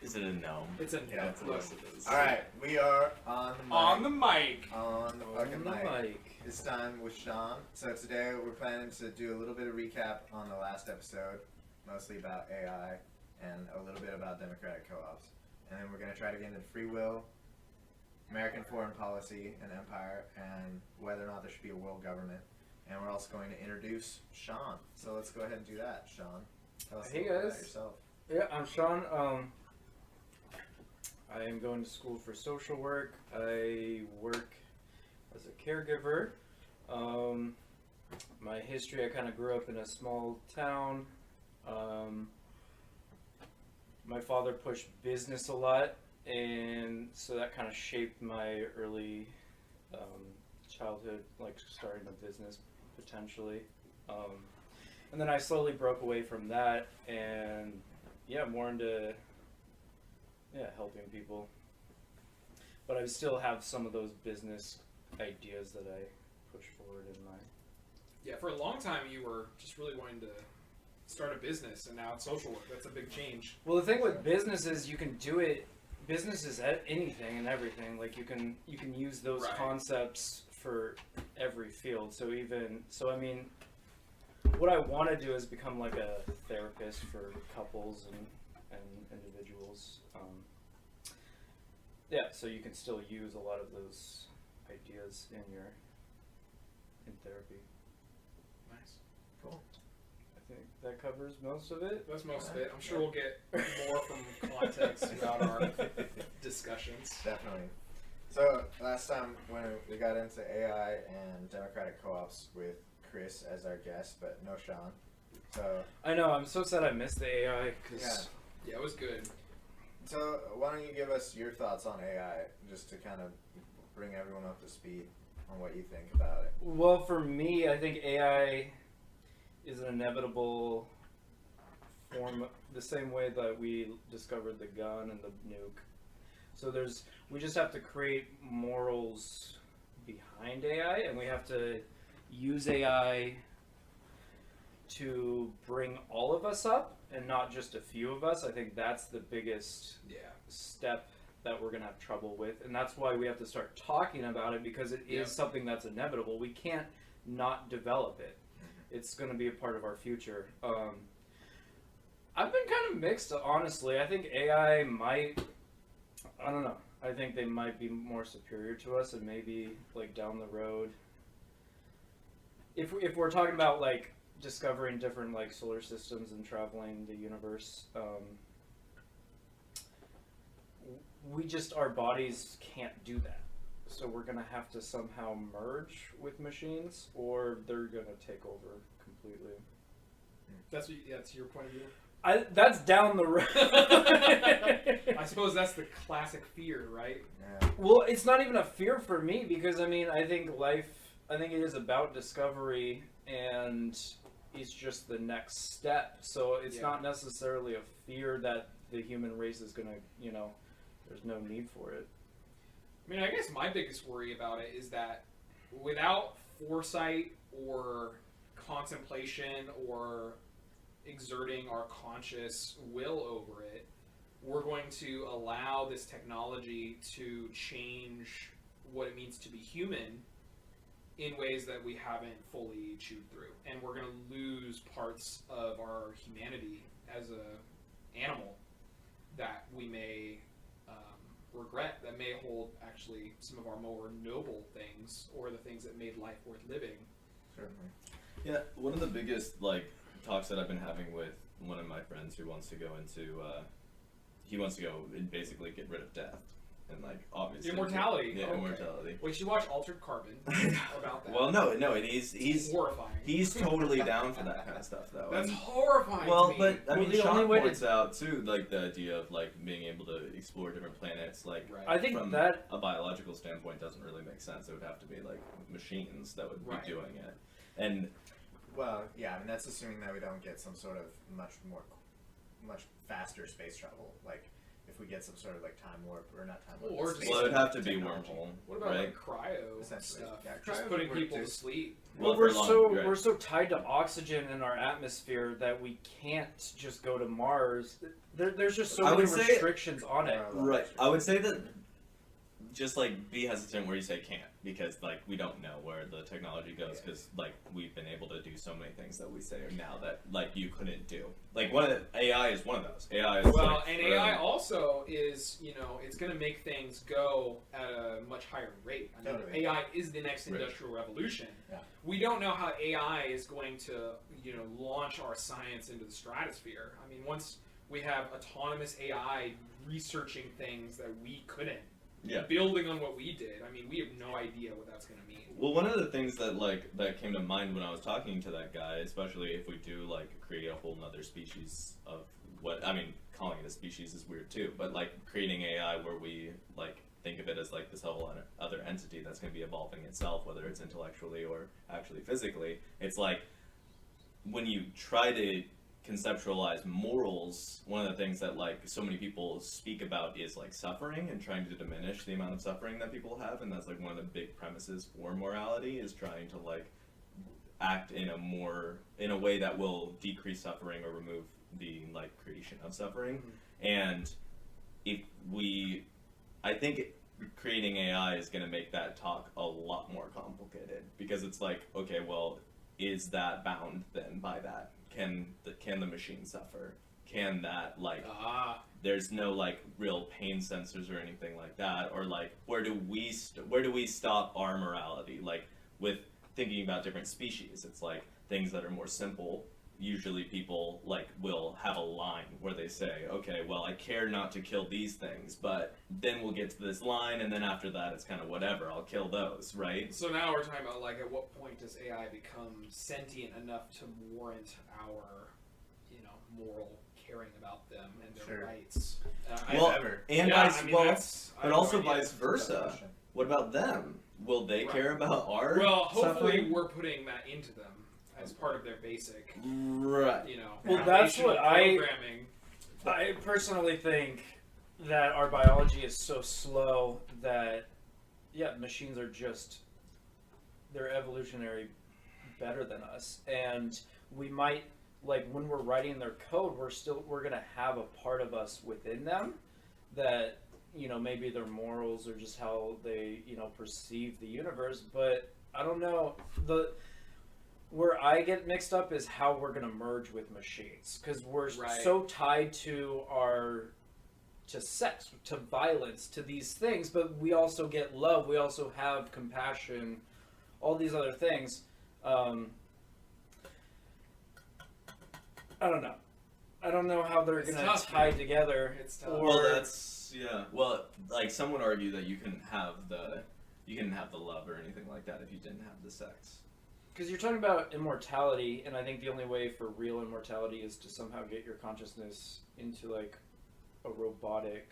Is it a gnome? It's a Yeah, That's yes, what it is. All right, we are on the mic. On the mic. On the fucking mic. mic. This time with Sean. So today we're planning to do a little bit of recap on the last episode, mostly about AI and a little bit about democratic co-ops. And then we're going to try to get into free will, American foreign policy and empire, and whether or not there should be a world government. And we're also going to introduce Sean. So let's go ahead and do that, Sean. Tell us a Hey, little bit about guys. yourself. Yeah, I'm Sean. I am going to school for social work. I work as a caregiver. My history, I kind of grew up in a small town. My father pushed business a lot, and so that kind of shaped my early childhood, like starting a business potentially. And then I slowly broke away from that, and more into helping people. But I still have some of those business ideas that I push forward in my. Yeah, for a long time you were just really wanting to start a business, and now it's social work. That's a big change. Well, the thing with business is you can do it. Business is anything and everything. Like you can use those Right. concepts for every field. So I mean, what I want to do is become like a therapist for couples and individuals. So you can still use a lot of those ideas in therapy. Nice. Cool. I think that covers most of it. That's most of it. I'm sure we'll get more from context throughout our discussions. Definitely. So last time when we got into AI and democratic co-ops with Chris as our guest, but no Sean. So I know. I'm so sad I missed the AI because. Yeah, it was good. So why don't you give us your thoughts on AI, just to kind of bring everyone up to speed on what you think about it. Well, for me, I think AI is an inevitable form, the same way that we discovered the gun and the nuke. So we just have to create morals behind AI, and we have to use AI to bring all of us up and not just a few of us. I think that's the biggest step that we're going to have trouble with, and that's why we have to start talking about it, because it is something that's inevitable. We can't not develop it. It's going to be a part of our future. I've been kind of mixed, honestly. I think AI might, I don't know, I think they might be more superior to us, and maybe like down the road, if we're talking about like discovering different like solar systems and traveling the universe, our bodies can't do that. So we're gonna have to somehow merge with machines, or they're gonna take over completely. That's your point of view. That's down the road. I suppose that's the classic fear, right? Yeah. Well, it's not even a fear for me, because I mean, I think it is about discovery, and it's just the next step. So it's not necessarily a fear that the human race is gonna, there's no need for it. I mean, I guess my biggest worry about it is that without foresight or contemplation or exerting our conscious will over it, we're going to allow this technology to change what it means to be human in ways that we haven't fully chewed through. And we're going to lose parts of our humanity as an animal that we may regret, that may hold actually some of our more noble things, or the things that made life worth living. Certainly. Yeah, one of the biggest talks that I've been having with one of my friends who wants to go into, he wants to go and basically get rid of death. And obviously Immortality. Yeah, Okay. immortality. We should watch Altered Carbon about that. Well, no, and he's horrifying. He's totally down for that kind of stuff, though. That's And- horrifying. Well, to me. but I mean, the Sean only way points out too, the idea of being able to explore different planets, Right. I think from that a biological standpoint doesn't really make sense. It would have to be machines that would Right. be doing it, and Well, yeah, I mean that's assuming that we don't get some sort of much faster space travel. Like if if we get some sort of like time warp or not time warp. Or but just- space Well, it would have to be technology. wormhole. What about right? like cryo Essentially, stuff? yeah, Just cryo putting would work people too. to sleep. Well, we're for long- so right. we're so tied to oxygen in our atmosphere that we can't just go to Mars. There's just so I many would say- restrictions on it. Right. I would say that just like be hesitant where you say can't, because like we don't know where the technology goes, because like we've been able to do so many things that we say now that like you couldn't do. Like AI is one of those. AI is Well, like, and AI also is, it's going to make things go at a much higher rate. I mean, Totally. AI is the next Right. industrial revolution. Yeah. We don't know how AI is going to, launch our science into the stratosphere. I mean, once we have autonomous AI researching things that we couldn't, Yeah. building on what we did, I mean, we have no idea what that's going to mean. Well, one of the things that came to mind when I was talking to that guy, especially if we do like create a whole nother species of calling it a species is weird too, but like creating AI where we like think of it as like this whole other entity that's going to be evolving itself, whether it's intellectually or actually physically. It's like when you try to conceptualize morals, one of the things that like so many people speak about is like suffering and trying to diminish the amount of suffering that people have, and that's like one of the big premises for morality, is trying to like act in a way that will decrease suffering or remove the like creation of suffering. And I think creating AI is going to make that talk a lot more complicated, because it's like, okay, well, is that bound then by that? Can the machine suffer? Can that like there's no like real pain sensors or anything like that, or like where do we stop our morality? Like with thinking about different species, it's like things that are more simple. Usually people like will have a line where they say, okay, well, I care not to kill these things, but then we'll get to this line, and then after that it's kind of whatever, I'll kill those, right? So now we're talking about like at what point does AI become sentient enough to warrant our, moral caring about them and their Sure. rights? Well, Ever. and Yeah, vice, I mean, well, that's- I but have no also idea. vice versa. What about them? Will they Right. care about our Well, hopefully suffering? we're putting that into them as part of their basic, Right. Well, that's foundational what I- programming. I personally think that our biology is so slow that, machines are just, they're evolutionary better than us. And we might, like, when we're writing their code, we're going to have a part of us within them that, maybe their morals or just how they, perceive the universe. But I don't know. Where I get mixed up is how we're going to merge with machines, because we're Right. so tied to sex, to violence, to these things, but we also get love, we also have compassion, all these other things. I don't know. I don't know how they're It's going tough, to tie man. together. It's tough. Or, Well, that's Well, like some would argue that you couldn't have the love or anything like that if you didn't have the sex. because you're talking about immortality, and I think the only way for real immortality is to somehow get your consciousness into like a robotic,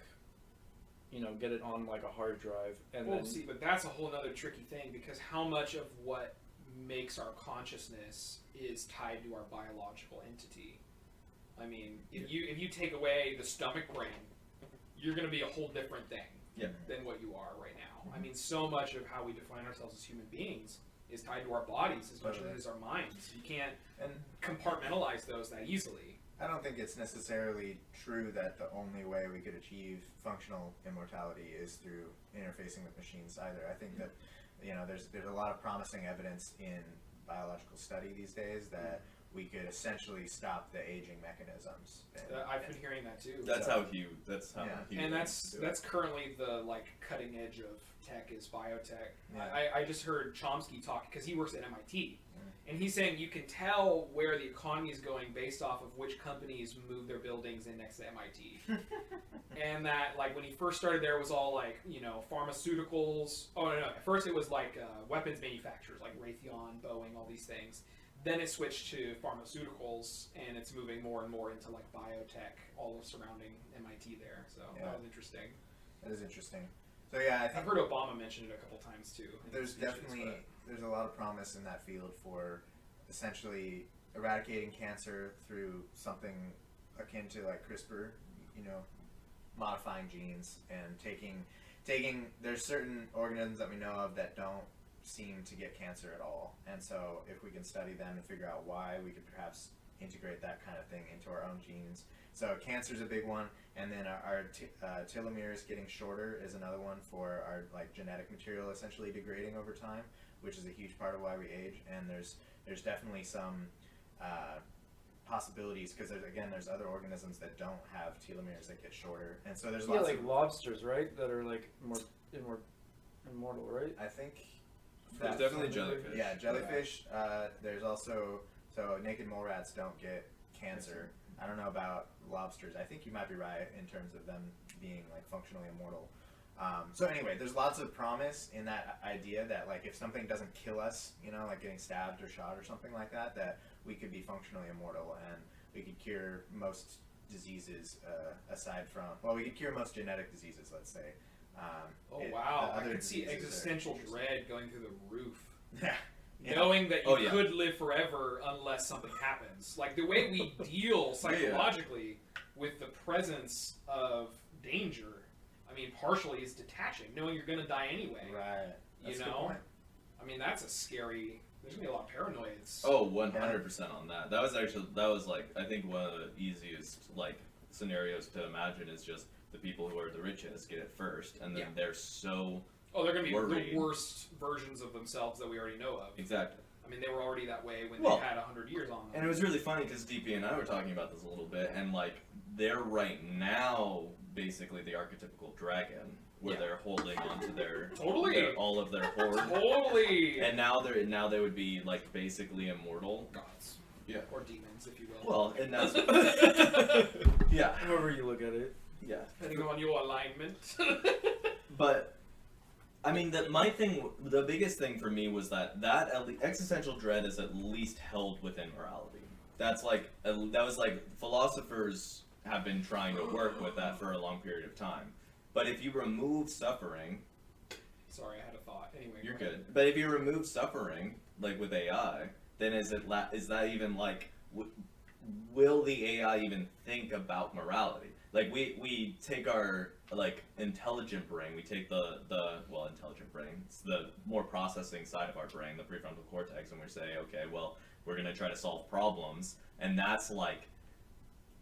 get it on like a hard drive, and Well, then see, but that's a whole other tricky thing, because how much of what makes our consciousness is tied to our biological entity? I mean, if you take away the stomach brain, you're going to be a whole different thing Yeah. than what you are right now. I mean, so much of how we define ourselves as human beings is tied to our bodies as much as it is our minds. You can't And compartmentalize those that easily. I don't think it's necessarily true that the only way we could achieve functional immortality is through interfacing with machines either. I think that there's a lot of promising evidence in biological study these days that we could essentially stop the aging mechanisms. I've been hearing that too. That's how Hugh. And that's currently the cutting edge of tech is biotech. Yeah. I just heard Chomsky talk, because he works at MIT, and he's saying you can tell where the economy is going based off of which companies move their buildings in next to MIT. And that when he first started there, it was all pharmaceuticals. Oh no, at first it was weapons manufacturers like Raytheon, Boeing, all these things. Then it switched to pharmaceuticals, and it's moving more and more into biotech, all of surrounding MIT there. So that was interesting. That is interesting. So yeah, I think I've heard Obama mention it a couple times too. in there's his speeches, definitely there's a lot of promise in that field for essentially eradicating cancer through something akin to CRISPR, modifying genes and taking there's certain organisms that we know of that don't seem to get cancer at all, and so if we can study them and figure out why, we could perhaps integrate that kind of thing into our own genes. So cancer's a big one, and then our telomeres getting shorter is another one for our like genetic material essentially degrading over time, which is a huge part of why we age. And there's definitely some possibilities, because there's other organisms that don't have telomeres that get shorter, and so there's lots like of lobsters, right? That are like more immortal, right? I think There's definitely jellyfish. Yeah, jellyfish. There's also naked mole rats don't get cancer. I don't know about lobsters. I think you might be right in terms of them being like functionally immortal. So anyway, there's lots of promise in that idea that like if something doesn't kill us, like getting stabbed or shot or something like that, that we could be functionally immortal and we could cure most diseases aside from, we could cure most genetic diseases, let's say. Wow, I other could see diseases are existential interesting. dread going through the roof. Yeah. Knowing that you could live forever unless something happens. Like the way we deal psychologically with the presence of danger, I mean, partially is detaching, knowing you're going to die anyway. Right. That's you a good know? point. I mean, that's a scary, there's going to be a lot of paranoia. Oh, 100% on that. That was like, I think one of the easiest like scenarios to imagine is just the people who are the richest get it first, and then they're so they're going to be worried. the worst versions of themselves that we already know of. Exactly. I mean, they were already that way when Well, they had 100 years on them. And it was really funny because DP and I were talking about this a little bit, and like they're right now basically the archetypical dragon, where they're holding onto their all of their hoard. Totally. And now they would be like basically immortal. Gods. Yeah. Or demons, if you will. Well, and that's yeah. However you look at it. Yeah. Depending on your alignment. But I mean, the biggest thing for me was that existential dread is at least held within morality. That was like philosophers have been trying to work with that for a long period of time. But if you remove suffering, sorry, I had a thought. Anyway, you're good. But if you remove suffering, like with AI, then is that even like will the AI even think about morality? Like we take our like intelligent brain, we take the intelligent brain, it's the more processing side of our brain, the prefrontal cortex, and we say, okay, well, we're gonna try to solve problems, and that's like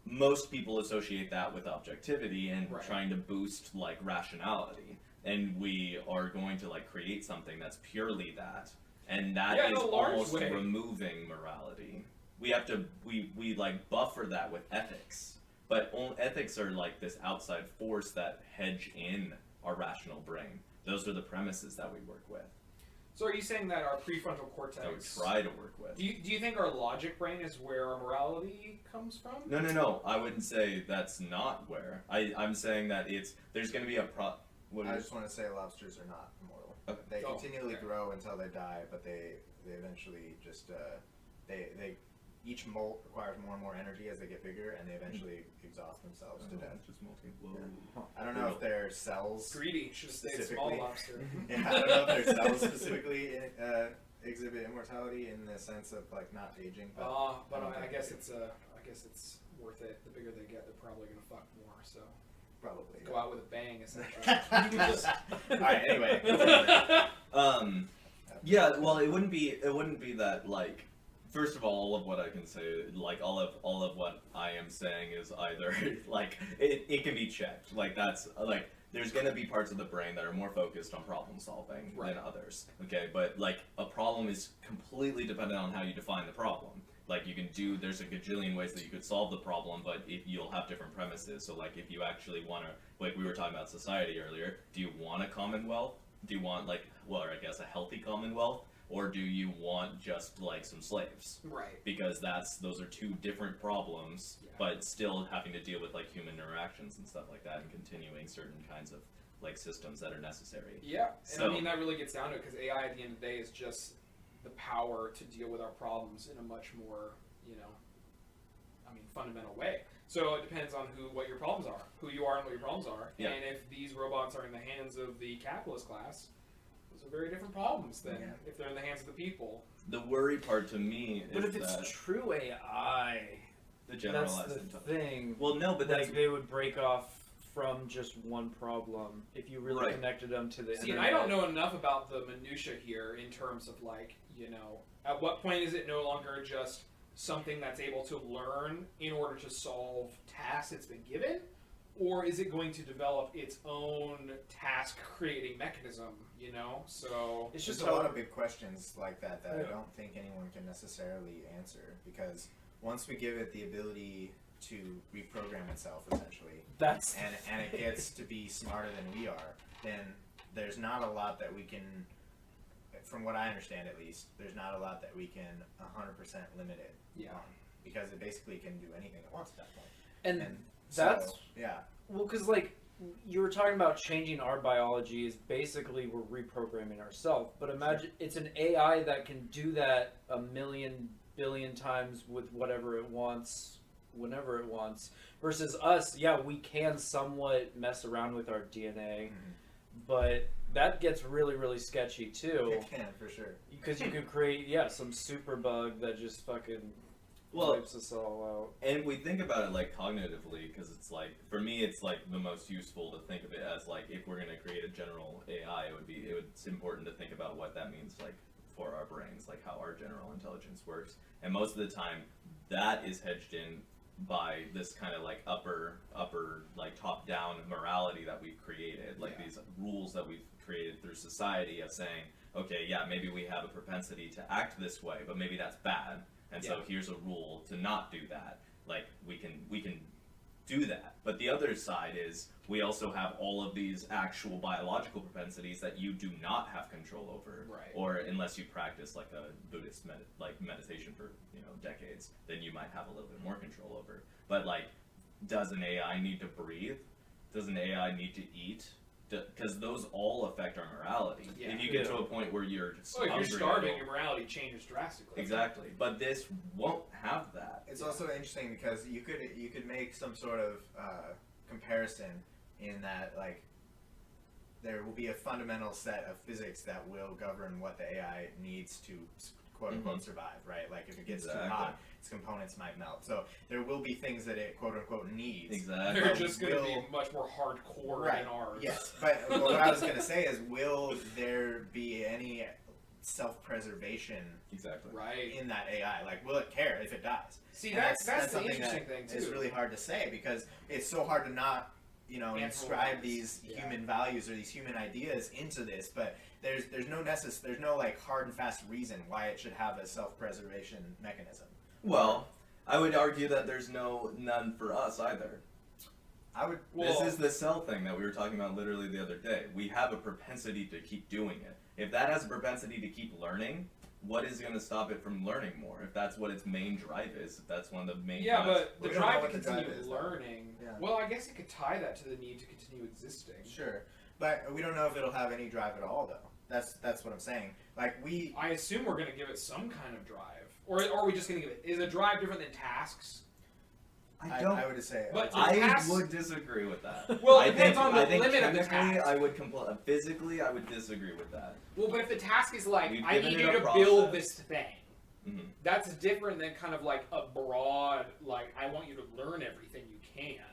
most people associate that with objectivity and trying to boost like rationality, and we are going to like create something that's purely that, and that is almost removing morality. We have to we like buffer that with ethics. But ethics are like this outside force that hedge in our rational brain. Those are the premises that we work with. So are you saying that our prefrontal cortex... That we try to work with. Do you think our logic brain is where our morality comes from? No. I wouldn't say that's not where. I'm saying that there's going to be a I just want to say lobsters are not immortal. Okay. They continually grow until they die, but they eventually just... each molt requires more and more energy as they get bigger, and they eventually exhaust themselves to death. Just melting. I don't know if their cells Greedy. Should have stayed small lobster. I don't know if their cells specifically exhibit immortality in the sense of like not aging. But I guess it's worth it. The bigger they get, they're probably gonna fuck more. So probably go out with a bang, essentially. All right. Anyway. Yeah. Well, it wouldn't be that like. First of all of what I can say, like all of what I am saying is either like it can be checked. Like that's like there's gonna be parts of the brain that are more focused on problem solving than others. Okay, but like a problem is completely dependent on how you define the problem. Like there's a gajillion ways that you could solve the problem, but you'll have different premises. So like if you actually want to, like we were talking about society earlier, do you want a commonwealth? Do you want I guess a healthy commonwealth? Or do you want just like some slaves? Right. Because those are two different problems, but still having to deal with like human interactions and stuff like that, and continuing certain kinds of like systems that are necessary. Yeah, and so, I mean that really gets down to it because AI at the end of the day is just the power to deal with our problems in a much more, fundamental way. So it depends on what your problems are, who you are, and what your problems are. Yeah. And if these robots are in the hands of the capitalist class, those are very different problems than if they're in the hands of the people. The worry part to me is but if it's true AI, the generalized that's the thing. Well, no, but like they would break off from just one problem if you really Right. connected them to the See, and internet. I don't know enough about the minutia here in terms of like, at what point is it no longer just something that's able to learn in order to solve tasks it's been given? Or is it going to develop its own task creating mechanism, So It's There's just a how lot of big questions like that I Yeah. don't think anyone can necessarily answer, because once we give it the ability to reprogram itself, essentially, that's and it gets to be smarter than we are, then there's not a lot that we can, from what I understand at least, there's not a lot that we can 100% limit it Yeah. on, because it basically can do anything it wants at that point. and so, that's yeah, well, because like you were talking about changing our biology is basically we're reprogramming ourselves. But imagine it's an AI that can do that a million billion times with whatever it wants, whenever it wants. Versus us, yeah, we can somewhat mess around with our DNA, but that gets really, really sketchy too. it can for sure. Because you could create, some super bug that just fucking wipes us all out. And we think about it like cognitively, because it's like, for me, it's like the most useful to think of it as like, if we're going to create a general AI, it's important to think about what that means like for our brains, like how our general intelligence works. And most of the time, that is hedged in by this kind of like upper like top down morality that we've created, like these rules that we've created through society of saying, okay, yeah, maybe we have a propensity to act this way, but maybe that's bad. And so here's a rule to not do that. Like we can do that. But the other side is we also have all of these actual biological propensities that you do not have control over. Right. Or unless you practice like a Buddhist meditation for decades, then you might have a little bit more control over. But like, does an AI need to breathe? Does an AI need to eat? Because those all affect our morality. Yeah. If you get to a point where you're just if you're hungry, starving, your morality changes drastically. exactly. But this won't have that. It's also interesting because you could make some sort of comparison in that, like, there will be a fundamental set of physics that will govern what the AI needs to quote unquote survive, right? Like if it gets too hot, its components might melt. So there will be things that it quote unquote needs. Exactly. They're just going to be much more hardcore than ours. Yes, but what I was going to say is, will there be any self-preservation Exactly. Right. in that AI? Like, will it care if it dies? See, And that's the something interesting that thing, too. It's really hard to say because it's so hard to not, inscribe these human values or these human ideas into this. But there's no like hard and fast reason why it should have a self-preservation mechanism. Well, I would argue that there's none for us either. This is the cell thing that we were talking about literally the other day. We have a propensity to keep doing it. If that has a propensity to keep learning, what is going to stop it from learning more? If that's what its main drive is, if that's one of the main drives. But the We don't know drive to what the drive continue is, learning, Yeah. well, I guess it could tie that to the need to continue existing. Sure, but we don't know if it'll have any drive at all, though. That's what I'm saying. Like I assume we're going to give it some kind of drive. Or are we just going to give it... Is a drive different than tasks? I would say. But I tasks- would disagree with that. Well, it I depends on the I think limit of the chemically, task. I would physically, I would disagree with that. Well, but if the task is like, We've I given need it you a to build process. this thing, Mhm. that's different than kind of like a broad, like, I want you to learn everything you can.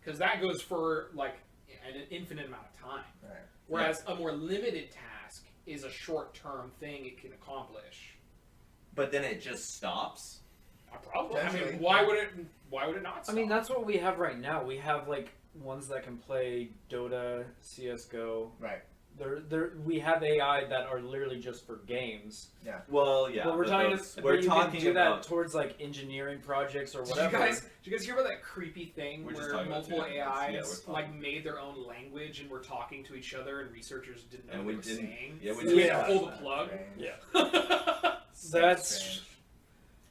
Because that goes for, like, an infinite amount of time. Right. Whereas a more limited task is a short-term thing it can accomplish. But then it just stops. Probably. I mean, Potentially. why would it not I stop? mean, that's what we have right now. We have like ones that can play Dota, CS:GO. Right. We have AI that are literally just for games. Well, yeah. But we're but talking. those- But we're you talking can do about that towards like engineering projects or Did whatever. you guys hear about that creepy thing We're just where talking about multiple two different things. Yeah, AIs we're like talking- made their own language and were talking to each other and researchers didn't know And what we they were didn't- saying? yeah, we So they didn't had to pull watch the that. plug. Yeah. So That's strange.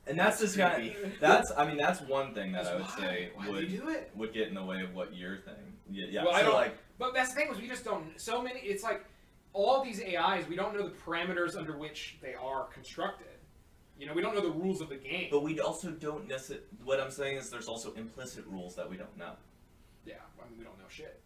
And that's just kind of that's one thing that I would say Why do you do it? would get in the way of what you're saying. Yeah. Well, I so don't- like But that's the thing, is we just don't. So many. It's like all these AIs. We don't know the parameters under which they are constructed. We don't know the rules of the game. but we also don't necessarily. What I'm saying is there's also implicit rules that we don't know. Yeah, I mean, we don't know shit.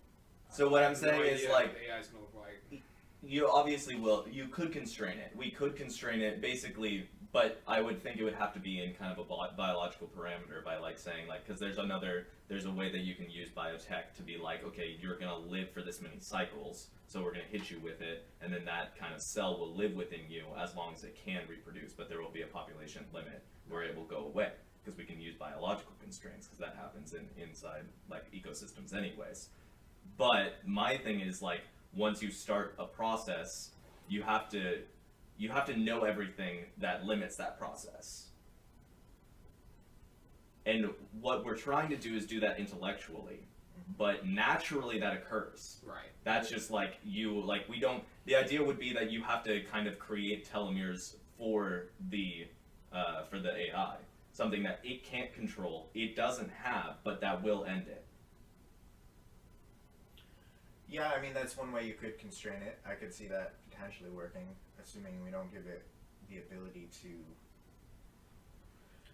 So what I'm I have saying no is idea like what the AI is gonna look like. you obviously will. You could constrain it. We could constrain it basically but I would think it would have to be in kind of a biological parameter by like saying like, because there's a way that you can use biotech to be like, okay, you're gonna live for this many cycles, so we're gonna hit you with it, and then that kind of cell will live within you as long as it can reproduce, but there will be a population limit where it will go away, because we can use biological constraints, because that happens inside like ecosystems anyways. But my thing is like, once you start a process, you have to know everything that limits that process. And what we're trying to do is do that intellectually, but naturally that occurs. Right. That's just like the idea would be that you have to kind of create telomeres for the AI, something that it can't control, it doesn't have, but that will end it. Yeah, I mean, that's one way you could constrain it. I could see that potentially working, assuming we don't give it the ability to...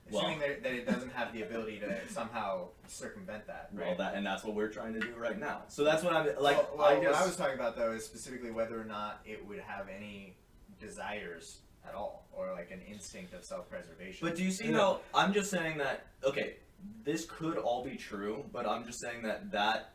Assuming that it doesn't have the ability to somehow circumvent that, right? Well, that's what we're trying to do right now. So that's what I'm, like... I guess what I was talking about, though, is specifically whether or not it would have any desires at all, or like an instinct of self-preservation. But do you see how... I'm just saying that, okay, this could all be true, but I'm just saying that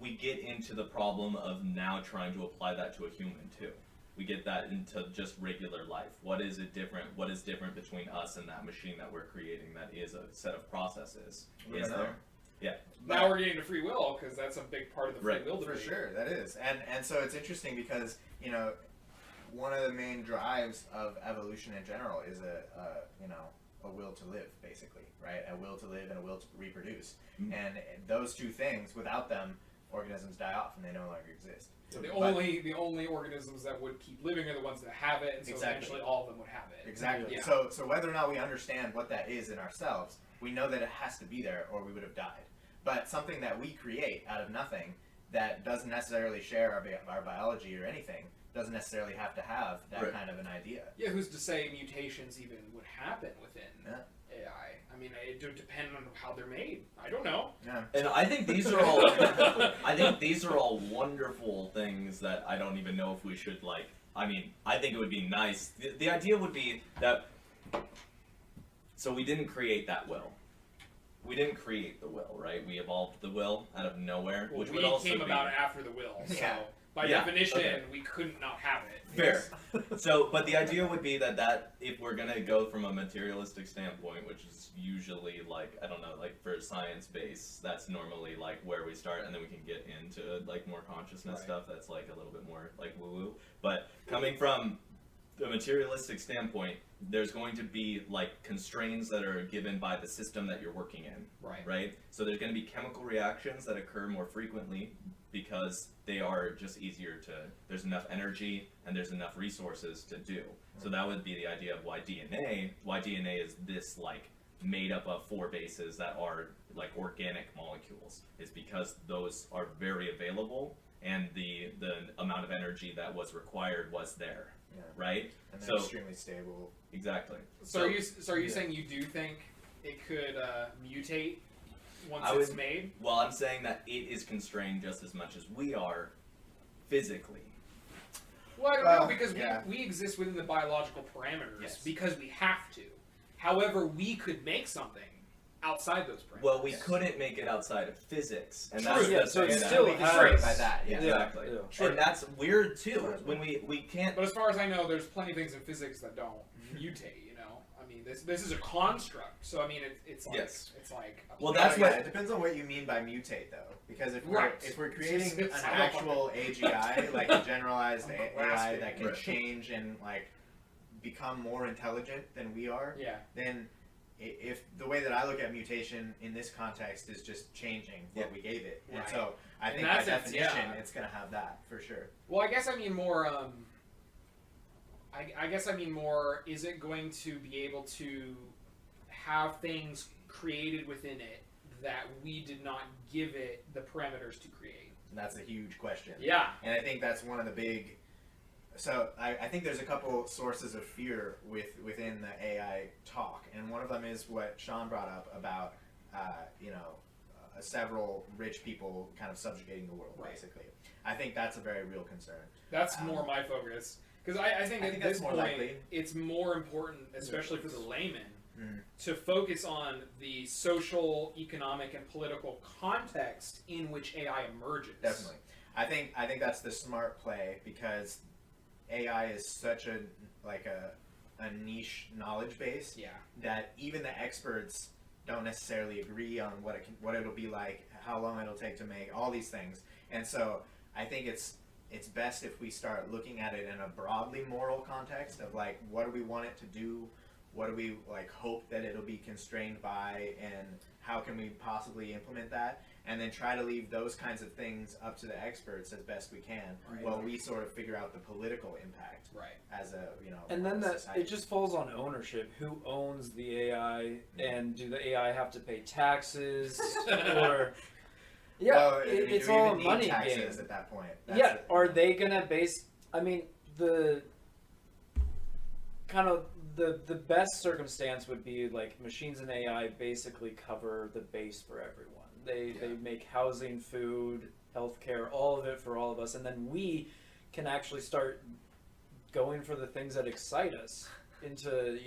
we get into the problem of now trying to apply that to a human too. We get that into just regular life. What is different between us and that machine that we're creating that is a set of processes? Is there? Yeah. Now we're getting to free will, because that's a big part of the free will debate. For sure, that is. And so it's interesting because, you know, one of the main drives of evolution in general is a will to live, basically, right? A will to live and a will to reproduce. Mm-hmm. And those two things, without them, organisms die off and they no longer exist. So the only organisms that would keep living are the ones that have it, and so eventually all of them would have it. Exactly. Yeah. So whether or not we understand what that is in ourselves, we know that it has to be there or we would have died. But something that we create out of nothing that doesn't necessarily share our biology or anything doesn't necessarily have to have that kind of an idea. Yeah, who's to say mutations even would happen within AI? I mean, it would depend on how they're made. I don't know. Yeah. And I think these are all wonderful things that I don't even know if we should like. I mean, I think it would be nice. The idea would be that. So we didn't create that will. We didn't create the will, right? We evolved the will out of nowhere, Well, which we would also came about after the will, so by definition, we couldn't not have it. Fair. So, but the idea would be that if we're gonna go from a materialistic standpoint, which is usually like, I don't know, like for science base, that's normally like where we start, and then we can get into like more consciousness stuff that's like a little bit more like woo-woo. But coming from the materialistic standpoint, there's going to be like constraints that are given by the system that you're working in. Right? So there's going to be chemical reactions that occur more frequently because they are just easier to, there's enough energy and there's enough resources to do. So that would be the idea of why DNA is this like made up of 4 bases that are like organic molecules. It's because those are very available and the amount of energy that was required was there. Yeah. Right? And they're extremely stable. Exactly. So are you saying you do think it could mutate once it's made? Well, I'm saying that it is constrained just as much as we are physically. Well, I don't know, because we exist within the biological parameters because we have to. However, we could make something outside those parameters. Well, we couldn't make it outside of physics, and True. that's so it's that. still constrained by that. Yeah. Exactly. Yeah. And that's weird too. When we can't. But as far as I know, there's plenty of things in physics that don't mutate. You know, I mean, this is a construct. So I mean, it's like it's like. Well, that's what it depends on what you mean by mutate, though. Because if we're creating an It's actual AGI, like a generalized AI that can change and like become more intelligent than we are, then if the way that I look at mutation in this context is just changing what we gave it, and so I think by definition it's going to have that for sure. Well, I guess I mean more. I guess I mean more. Is it going to be able to have things created within it that we did not give it the parameters to create? And that's a huge question. Yeah. And I think that's one of the big. So I think there's a couple sources of fear within the AI talk, and one of them is what Sean brought up about, several rich people kind of subjugating the world, basically. I think that's a very real concern. That's more my focus. Because I think at that's this more point, likely. it's more important, especially for the layman, Mhm. to focus on the social, economic, and political context in which AI emerges. Definitely. I think that's the smart play, because AI is such a niche knowledge base Yeah. that even the experts don't necessarily agree on what it'll be like, how long it'll take to make, all these things. And so I think it's best if we start looking at it in a broadly moral context of like, what do we want it to do? What do we like hope that it'll be constrained by, and how can we possibly implement that? And then try to leave those kinds of things up to the experts as best we can, Right. while we sort of figure out the political impact Right. as a And then society. it just falls on ownership. Who owns the AI, and do the AI have to pay taxes, or yeah, Well, it's do we all even a need money taxes game. at that point? Yeah, are they gonna base? I mean, the kind of the best circumstance would be like machines and AI basically cover the base for everyone. They make housing, food, healthcare, all of it for all of us, and then we can actually start going for the things that excite us into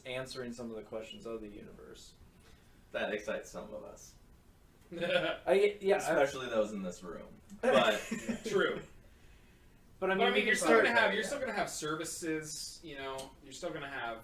answering some of the questions of the universe. That excites some of us, Especially especially those in this room. But True. but I But mean, I mean, we you're can still start. gonna have services. You're still gonna have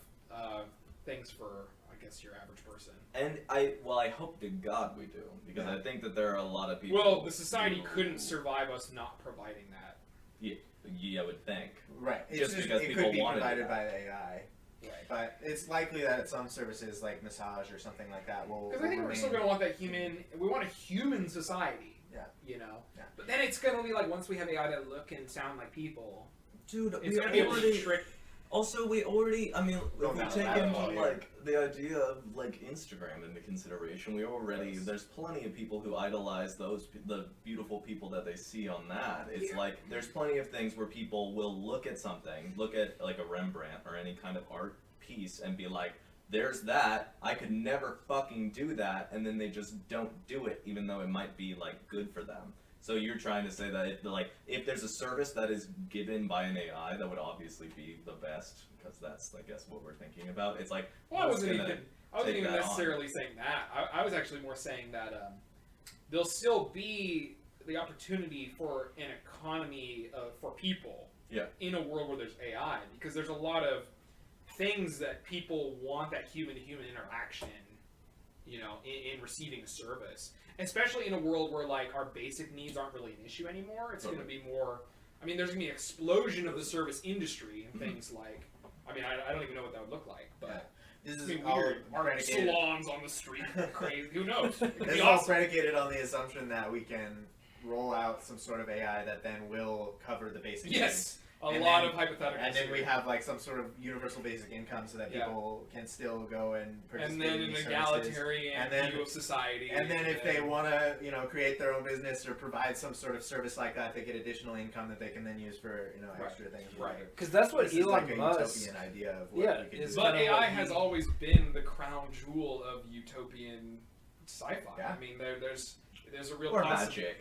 things for, I guess, your average person. and I hope to God we do, because I think that there are a lot of people. Well, the society who- couldn't survive us not providing that. Yeah, I would think. Right. It's Just because it people could be wanted provided that. by the AI. Right. But it's likely that some services like massage or something like that will. Because I think we're still remain- going to want that human. We want a human society. Yeah. Yeah. But then it's going to be like, once we have AI that look and sound like people, Dude, it's going to be able to trick. Also, we already, I mean, Go if we down take that rabbit into, hole here. like, the idea of, like, Instagram into consideration, there's plenty of people who idolize the beautiful people that they see on that. It's like, there's plenty of things where people will look at something, look at, like, a Rembrandt or any kind of art piece and be like, there's that, I could never fucking do that, and then they just don't do it, even though it might be, like, good for them. So you're trying to say that if there's a service that is given by an AI, that would obviously be the best, because that's, I guess, what we're thinking about. It's like, Well, I what's wasn't gonna even take that on? necessarily saying that. I was actually more saying that there'll still be the opportunity for an economy for people in a world where there's AI, because there's a lot of things that people want that human-to-human interaction, in receiving a service. Especially in a world where, like, our basic needs aren't really an issue anymore. It's going to be more... I mean, there's going to be an explosion of the service industry and things like... I mean, I don't even know what that would look like, but... This I is mean, all weird art predicated. salons on the street, crazy. Who knows? It could This be is all awesome. predicated on the assumption that we can roll out some sort of AI that then will cover the basic needs. Yes, a And lot then- of hypotheticals. And then we here. have like some sort of universal basic income so that Yeah. people can still go and participate and then in an these services. egalitarian And then- view of society. And then if they want to, create their own business or provide some sort of service like that, they get additional income that they can then use for, extra things. or Right. whatever. Because that's what This is like a Elon Musk. utopian idea of what Yeah, we could it's do. But kinda AI what has he- always been the crown jewel of utopian sci-fi. Yeah. I mean, there's a real Or concept. magic.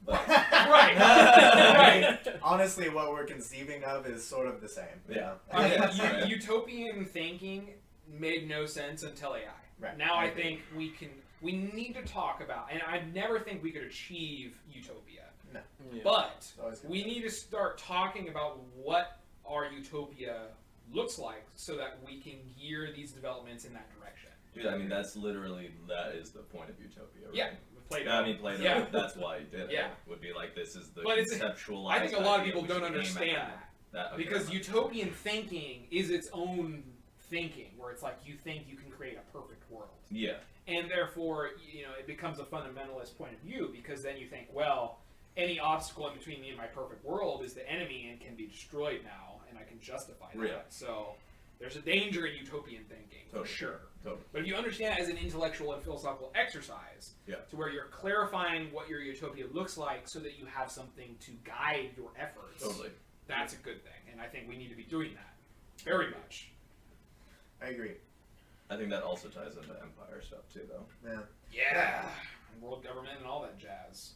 But, Right. Right. Honestly, what we're conceiving of is sort of the same. Yeah. I mean, Yeah, right. utopian thinking made no sense until AI. Right. Now I I agree. think we need to talk about, and I never think we could achieve utopia, Yeah. but It's always gonna we be. need to start talking about what our utopia looks like so that we can gear these developments in that direction. Dude, I mean, that is the point of utopia, right? Yeah, Plato. I mean, Plato, Yeah. that's why he did it. Yeah. Would be like, this is the But it's- conceptualized I think a lot of idea people we don't should aim at understand that. Okay, Because I'm not- utopian thinking is its own thinking, where it's like you think you can create a perfect world. Yeah. And therefore, it becomes a fundamentalist point of view, because then you think, well, any obstacle in between me and my perfect world is the enemy and can be destroyed now, and I can justify that. Yeah. So there's a danger in utopian thinking, for Totally. sure. Totally. But if you understand it as an intellectual and philosophical exercise, Yeah. to where you're clarifying what your utopia looks like so that you have something to guide your efforts, Totally. that's a good thing. And I think we need to be doing that. Very much. I agree. I think that also ties into empire stuff, too, though. Yeah. Yeah. And world government and all that jazz.